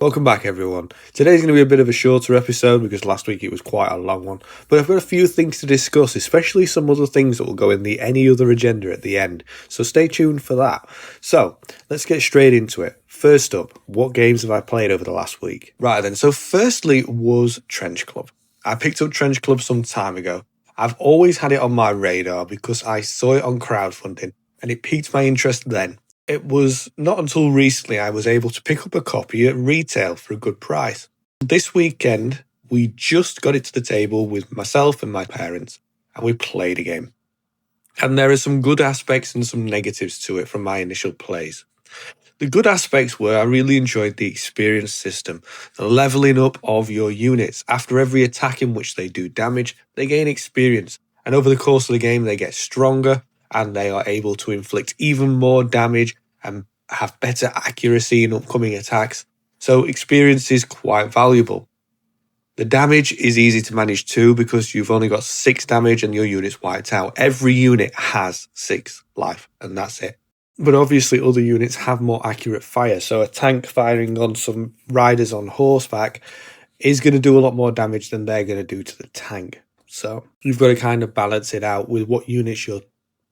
Welcome back, everyone. Today's going to be a bit of a shorter episode because last week it was quite a long one. But I've got a few things to discuss, especially some other things that will go in the any other agenda at the end. So stay tuned for that. So let's get straight into it. First up, what games have I played over the last week? Right then, so firstly was Trench Club. I picked up Trench Club some time ago. I've always had it on my radar because I saw it on crowdfunding and it piqued my interest then. It was not until recently I was able to pick up a copy at retail for a good price. This weekend, we just got it to the table with myself and my parents, and we played a game. And there are some good aspects and some negatives to it from my initial plays. The good aspects were I really enjoyed the experience system, the leveling up of your units. After every attack in which they do damage, they gain experience, and over the course of the game, they get stronger and they are able to inflict even more damage and have better accuracy in upcoming attacks. So experience is quite valuable. The damage is easy to manage too because you've only got 6 damage and your unit's wiped out. Every unit has 6 life and that's it. But obviously other units have more accurate fire, so a tank firing on some riders on horseback is going to do a lot more damage than they're going to do to the tank. So you've got to kind of balance it out with what units you're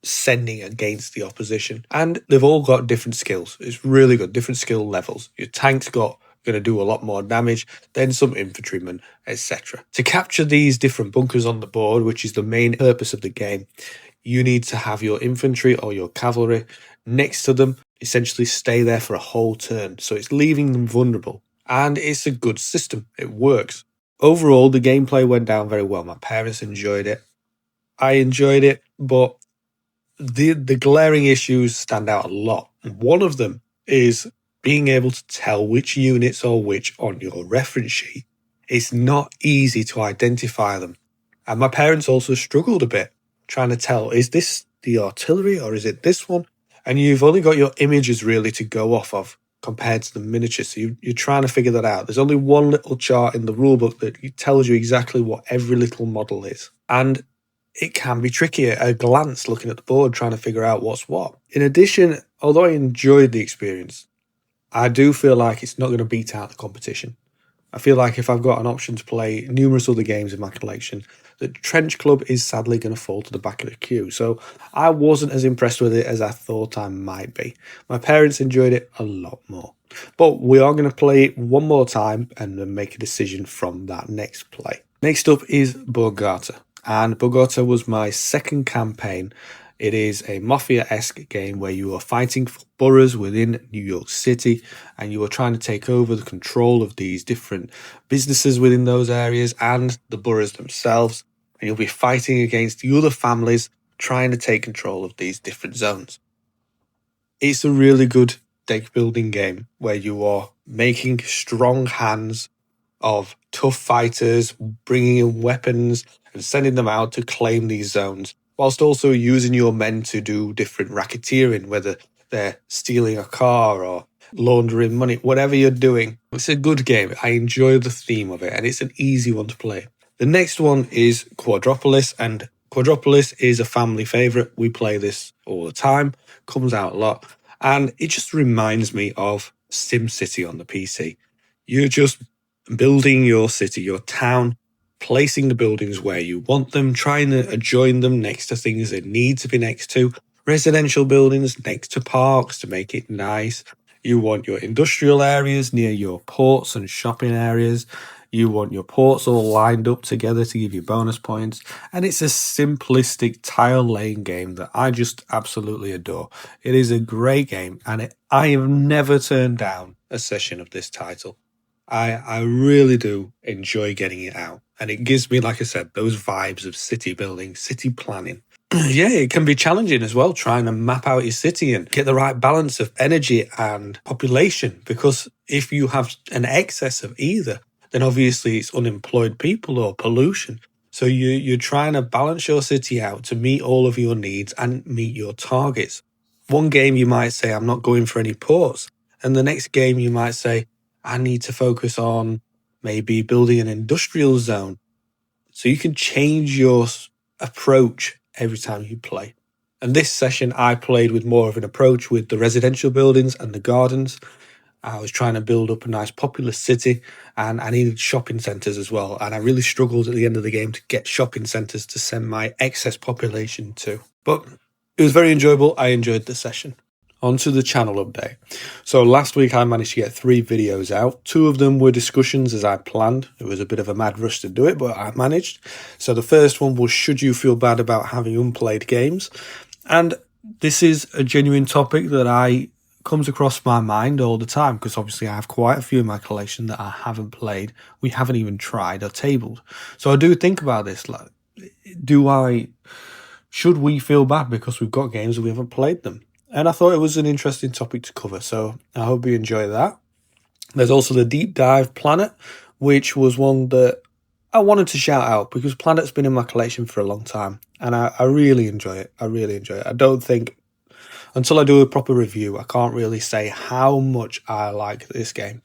sending against the opposition. And they've all got different skills. It's really good, different skill levels. Your tank's going to do a lot more damage than some infantrymen, etc. To capture these different bunkers on the board, which is the main purpose of the game, you need to have your infantry or your cavalry next to them, essentially stay there for a whole turn. So it's leaving them vulnerable. And it's a good system. It works. Overall, the gameplay went down very well. My parents enjoyed it. I enjoyed it, but the glaring issues stand out a lot. One of them is being able to tell which units are which on your reference sheet. It's not easy to identify them. And my parents also struggled a bit trying to tell, is this the artillery or is it this one? And you've only got your images really to go off of compared to the miniature. So you're trying to figure that out. There's only one little chart in the rulebook that tells you exactly what every little model is. And it can be tricky at a glance looking at the board trying to figure out what's what. In addition, although I enjoyed the experience, I do feel like it's not going to beat out the competition. I feel like if I've got an option to play numerous other games in my collection, the Trench Club is sadly going to fall to the back of the queue. So I wasn't as impressed with it as I thought I might be. My parents enjoyed it a lot more. But we are going to play it one more time and then make a decision from that next play. Next up is Borgata. And Bogota was my second campaign. It is a Mafia-esque game where you are fighting for boroughs within New York City and you are trying to take over the control of these different businesses within those areas and the boroughs themselves. And you'll be fighting against the other families trying to take control of these different zones. It's a really good deck building game where you are making strong hands of tough fighters, bringing in weapons and sending them out to claim these zones, whilst also using your men to do different racketeering, whether they're stealing a car or laundering money, whatever you're doing. It's a good game. I enjoy the theme of it, and it's an easy one to play. The next one is Quadropolis, and Quadropolis is a family favourite. We play this all the time, comes out a lot, and it just reminds me of SimCity on the PC. You're just building your city, your town, placing the buildings where you want them, trying to adjoin them next to things that need to be next to, residential buildings next to parks to make it nice. You want your industrial areas near your ports and shopping areas. You want your ports all lined up together to give you bonus points. And it's a simplistic tile laying game that I just absolutely adore. It is a great game, and I have never turned down a session of this title. I really do enjoy getting it out. And it gives me, like I said, those vibes of city building, city planning. Yeah, it can be challenging as well, trying to map out your city and get the right balance of energy and population. Because if you have an excess of either, then obviously it's unemployed people or pollution. So you're trying to balance your city out to meet all of your needs and meet your targets. One game you might say, I'm not going for any ports. And the next game you might say, I need to focus on maybe building an industrial zone. So you can change your approach every time you play. And this session I played with more of an approach with the residential buildings and the gardens. I was trying to build up a nice populous city, and I needed shopping centres as well. And I really struggled at the end of the game to get shopping centres to send my excess population to. But it was very enjoyable. I enjoyed the session. Onto the channel update. So last week I managed to get 3 videos out. 2 of them were discussions as I planned. It was a bit of a mad rush to do it, but I managed. So the first one was, should you feel bad about having unplayed games? And this is a genuine topic that comes across my mind all the time, because obviously I have quite a few in my collection that I haven't played, we haven't even tried or tabled. So I do think about this, like, should we feel bad because we've got games and we haven't played them? And I thought it was an interesting topic to cover, so I hope you enjoy that. There's also the Deep Dive Planet, which was one that I wanted to shout out because Planet's been in my collection for a long time, and I really enjoy it. I don't think, until I do a proper review, I can't really say how much I like this game.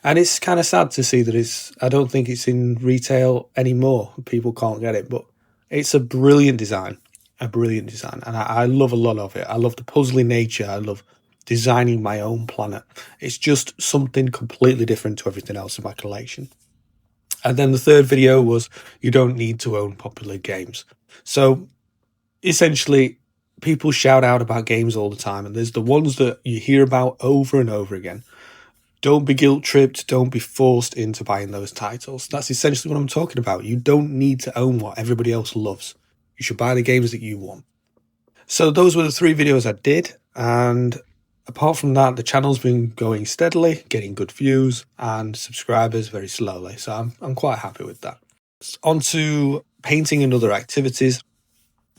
And it's kind of sad to see that I don't think it's in retail anymore. People can't get it, but it's a brilliant design. And I love a lot of it. I love the puzzly nature. I love designing my own planet. It's just something completely different to everything else in my collection. And then the third video was, you don't need to own popular games. So essentially, people shout out about games all the time, and there's the ones that you hear about over and over again. Don't be guilt-tripped, don't be forced into buying those titles. That's essentially what I'm talking about. You don't need to own what everybody else loves. You should buy the games that you want. So those were the 3 videos I did, and apart from that, the channel's been going steadily, getting good views and subscribers very slowly. So I'm quite happy with that. On to painting and other activities.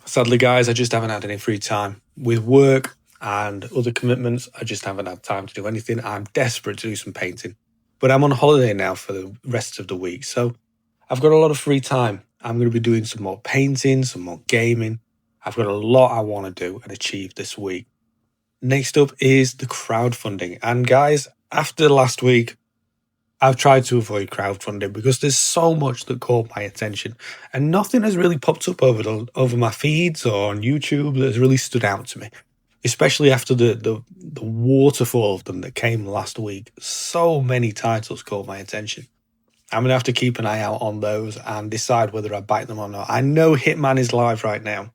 Sadly, guys, I just haven't had any free time. With work and other commitments, I just haven't had time to do anything. I'm desperate to do some painting. But I'm on holiday now for the rest of the week, so I've got a lot of free time. I'm going to be doing some more painting, some more gaming. I've got a lot I want to do and achieve this week. Next up is the crowdfunding. And guys, after last week, I've tried to avoid crowdfunding because there's so much that caught my attention, and nothing has really popped up over my feeds or on YouTube that has really stood out to me, especially after the waterfall of them that came last week. So many titles caught my attention. I'm going to have to keep an eye out on those and decide whether I bite them or not. I know Hitman is live right now,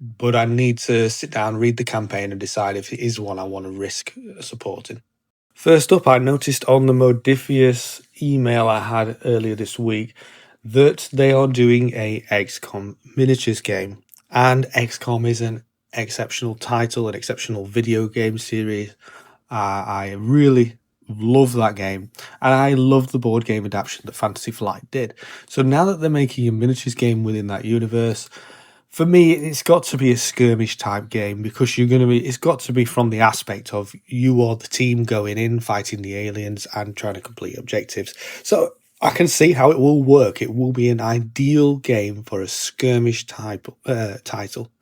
but I need to sit down, read the campaign, and decide if it is one I want to risk supporting. First up, I noticed on the Modifius email I had earlier this week that they are doing a XCOM miniatures game. And XCOM is an exceptional title, an exceptional video game series. I really love that game, and I love the board game adaptation that Fantasy Flight did. So now that they're making a miniatures game within that universe, for me, it's got to be a skirmish type game, because it's got to be from the aspect of you are the team going in, fighting the aliens and trying to complete objectives. So I can see how it will work. It will be an ideal game for a skirmish type title.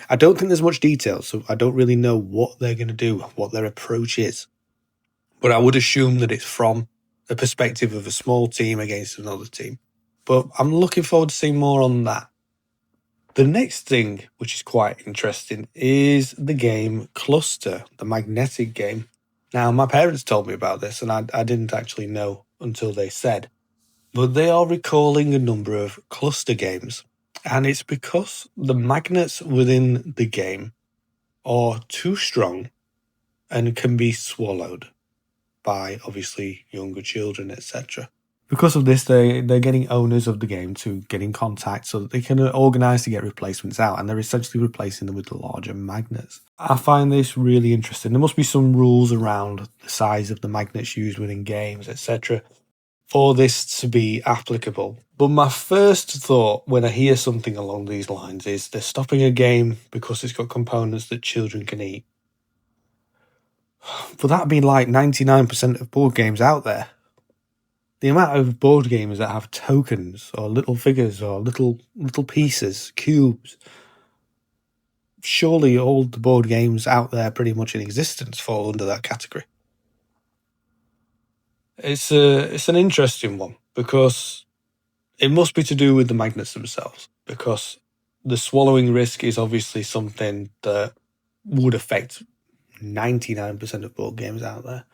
I don't think there's much detail, so I don't really know what they're going to do, what their approach is. But I would assume that it's from the perspective of a small team against another team. But I'm looking forward to seeing more on that. The next thing, which is quite interesting, is the game Cluster, the magnetic game. Now, my parents told me about this, and I didn't actually know until they said. But they are recalling a number of Cluster games. And it's because the magnets within the game are too strong and can be swallowed by, obviously, younger children, etc. Because of this, they're getting owners of the game to get in contact so that they can organise to get replacements out, and they're essentially replacing them with the larger magnets. I find this really interesting. There must be some rules around the size of the magnets used within games, etc., for this to be applicable. But my first thought when I hear something along these lines is they're stopping a game because it's got components that children can eat. But that'd be like 99% of board games out there. The amount of board games that have tokens or little figures or little pieces, cubes. Surely all the board games out there pretty much in existence fall under that category. It's an interesting one, because it must be to do with the magnets themselves, because the swallowing risk is obviously something that would affect 99% of board games out there.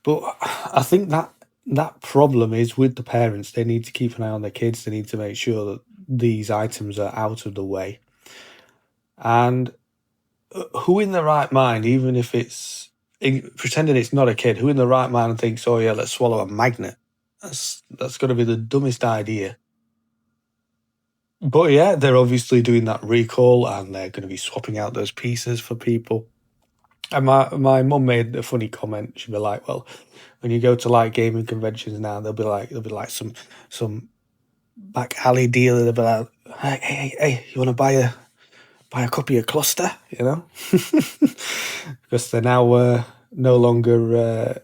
But I think that problem is with the parents. They need to keep an eye on their kids. They need to make sure that these items are out of the way. And who in the right mind, even if it's pretending it's not a kid, who in the right mind thinks, oh yeah, let's swallow a magnet? That's got to be the dumbest idea. But yeah, they're obviously doing that recall, and they're going to be swapping out those pieces for people. And my mum made a funny comment. She'd be like, "Well, when you go to like gaming conventions now, there'll be like some back alley dealer. They'll be like, hey, you want to buy a copy of Cluster? You know, because they're now no longer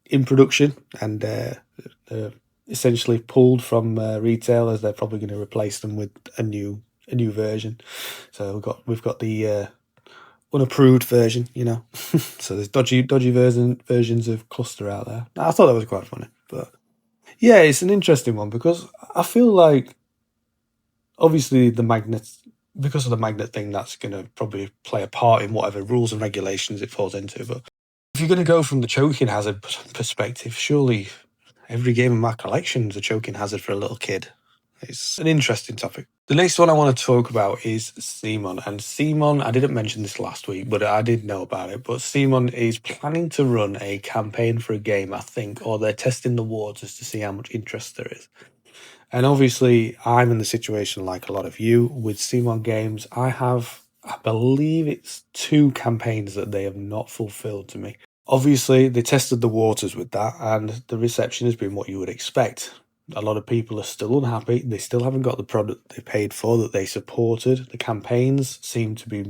in production, and essentially pulled from retailers. They're probably going to replace them with a new version. So we've got the unapproved version, you know. So there's dodgy versions of Cluster out there. I thought that was quite funny, but yeah, it's an interesting one because I feel like obviously because of the magnet thing, that's going to probably play a part in whatever rules and regulations it falls into. But if you're going to go from the choking hazard perspective, surely every game in my collection is a choking hazard for a little kid. It's an interesting topic. The next one I want to talk about is Simon. And Simon, I didn't mention this last week, but I did know about it. But Simon is planning to run a campaign for a game, I think, or they're testing the waters to see how much interest there is. And obviously, I'm in the situation like a lot of you with Simon Games. I believe it's 2 campaigns that they have not fulfilled to me. Obviously, they tested the waters with that, and the reception has been what you would expect. A lot of people are still unhappy. They still haven't got the product they paid for, that they supported. The campaigns seem to be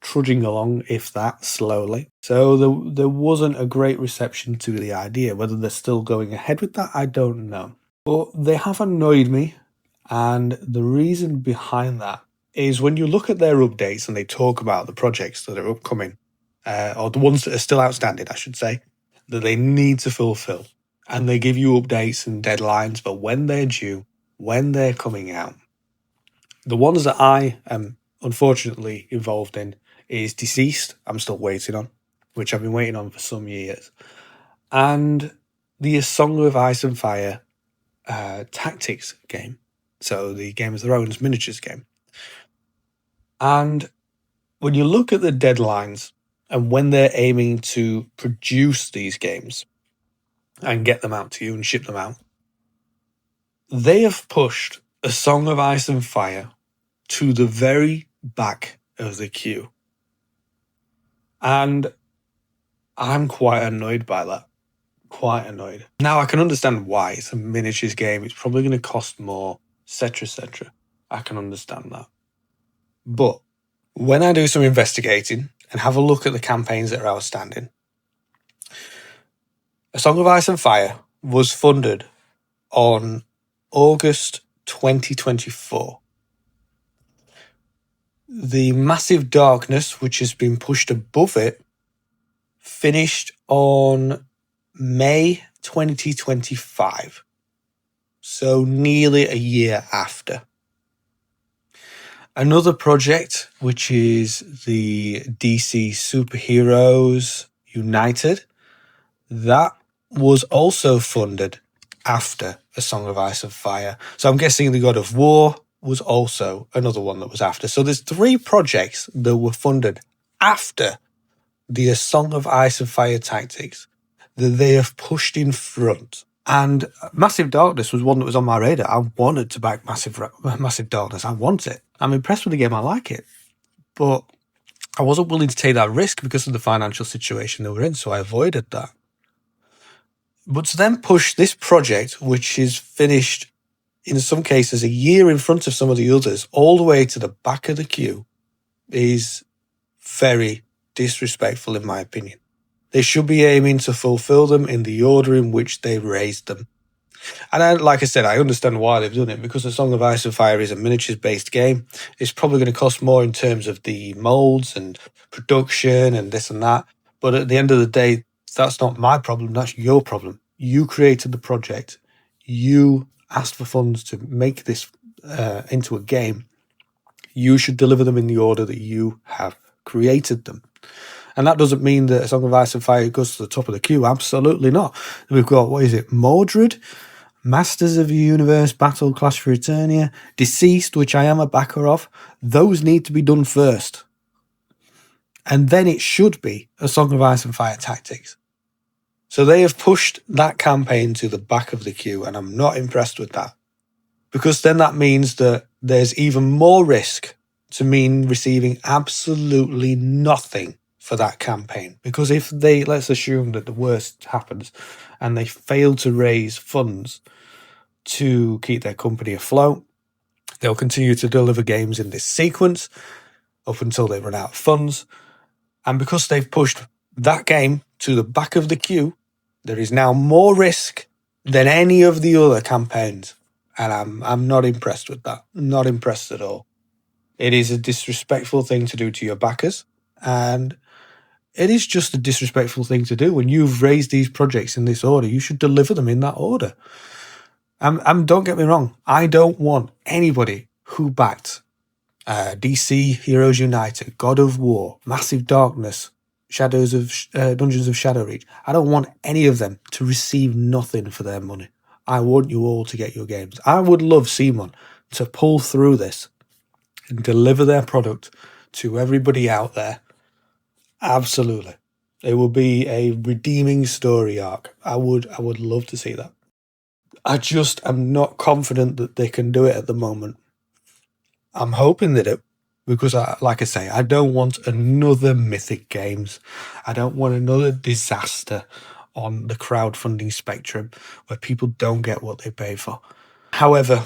trudging along, if that, slowly. So there wasn't a great reception to the idea. Whether they're still going ahead with that, I don't know. But they have annoyed me, and the reason behind that is when you look at their updates and they talk about the projects that are upcoming, or the ones that are still outstanding, I should say, that they need to fulfill. And they give you updates and deadlines, but when they're due, when they're coming out, the ones that I am unfortunately involved in is Deceased. I'm still waiting on, which I've been waiting on for some years. And the A Song of Ice and Fire tactics game. So the Game of Thrones miniatures game. And when you look at the deadlines and when they're aiming to produce these games and get them out to you and ship them out, they have pushed A Song of Ice and Fire to the very back of the queue. And I'm quite annoyed by that. Quite annoyed. Now, I can understand why. It's a miniatures game. It's probably going to cost more, etc., etc. I can understand that. But when I do some investigating and have a look at the campaigns that are outstanding, A Song of Ice and Fire was funded on August 2024. The Massive Darkness, which has been pushed above it, finished on May 2025. So nearly a year after. Another project, which is the DC Superheroes United, that was also funded after A Song of Ice and Fire. So I'm guessing the God of War was also another one that was after. So there's 3 projects that were funded after the A Song of Ice and Fire tactics that they have pushed in front. And Massive Darkness was one that was on my radar. I wanted to back Massive Darkness. I want it. I'm impressed with the game. I like it. But I wasn't willing to take that risk because of the financial situation they were in, so I avoided that. But to then push this project, which is finished in some cases a year in front of some of the others, all the way to the back of the queue, is very disrespectful in my opinion. They should be aiming to fulfill them in the order in which they raised them. And like I said, I understand why they've done it, because A Song of Ice and Fire is a miniatures-based game. It's probably going to cost more in terms of the molds and production and this and that. But at the end of the day, that's not my problem. That's your problem. You created the project. You asked for funds to make this into a game. You should deliver them in the order that you have created them. And that doesn't mean that A Song of Ice and Fire goes to the top of the queue. Absolutely not. We've got, what is it, Mordred, Masters of the Universe, Battle, Clash for Eternia, Deceased, which I am a backer of. Those need to be done first. And then it should be A Song of Ice and Fire Tactics. So they have pushed that campaign to the back of the queue, and I'm not impressed with that. Because then that means that there's even more risk to me receiving absolutely nothing for that campaign. Because if they, let's assume that the worst happens and they fail to raise funds to keep their company afloat, they'll continue to deliver games in this sequence up until they run out of funds. And because they've pushed that game to the back of the queue, there is now more risk than any of the other campaigns. And I'm not impressed with that. Not impressed at all. It is a disrespectful thing to do to your backers. And it is just a disrespectful thing to do. When you've raised these projects in this order, you should deliver them in that order. Don't get me wrong. I don't want anybody who backed DC Heroes United, God of War, Massive Darkness, Shadows of Dungeons of Shadowreach. I don't want any of them to receive nothing for their money. I want you all to get your games. I would love Simon to pull through this and deliver their product to everybody out there. Absolutely. It will be a redeeming story arc. I would love to see that. I just am not confident that they can do it at the moment. I'm hoping they do. Because, like I say, I don't want another Mythic Games. I don't want another disaster on the crowdfunding spectrum where people don't get what they pay for. However,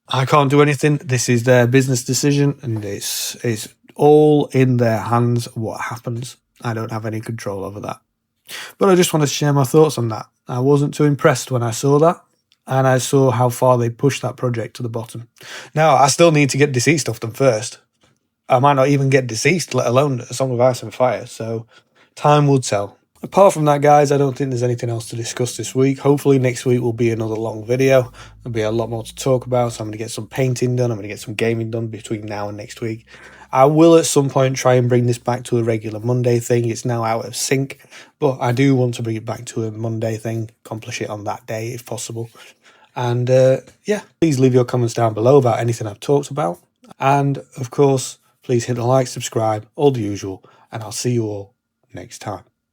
I can't do anything. This is their business decision, and it's all in their hands what happens. I don't have any control over that. But I just want to share my thoughts on that. I wasn't too impressed when I saw that. And I saw how far they pushed that project to the bottom. Now, I still need to get Deceased off them first. I might not even get Deceased, let alone A Song of Ice and Fire. So time will tell. Apart from that, guys, I don't think there's anything else to discuss this week. Hopefully next week will be another long video. There'll be a lot more to talk about. So I'm going to get some painting done. I'm going to get some gaming done between now and next week. I will at some point try and bring this back to a regular Monday thing. It's now out of sync, but I do want to bring it back to a Monday thing, accomplish it on that day if possible. And yeah, please leave your comments down below about anything I've talked about. And of course, please hit the like, subscribe, all the usual, and I'll see you all next time.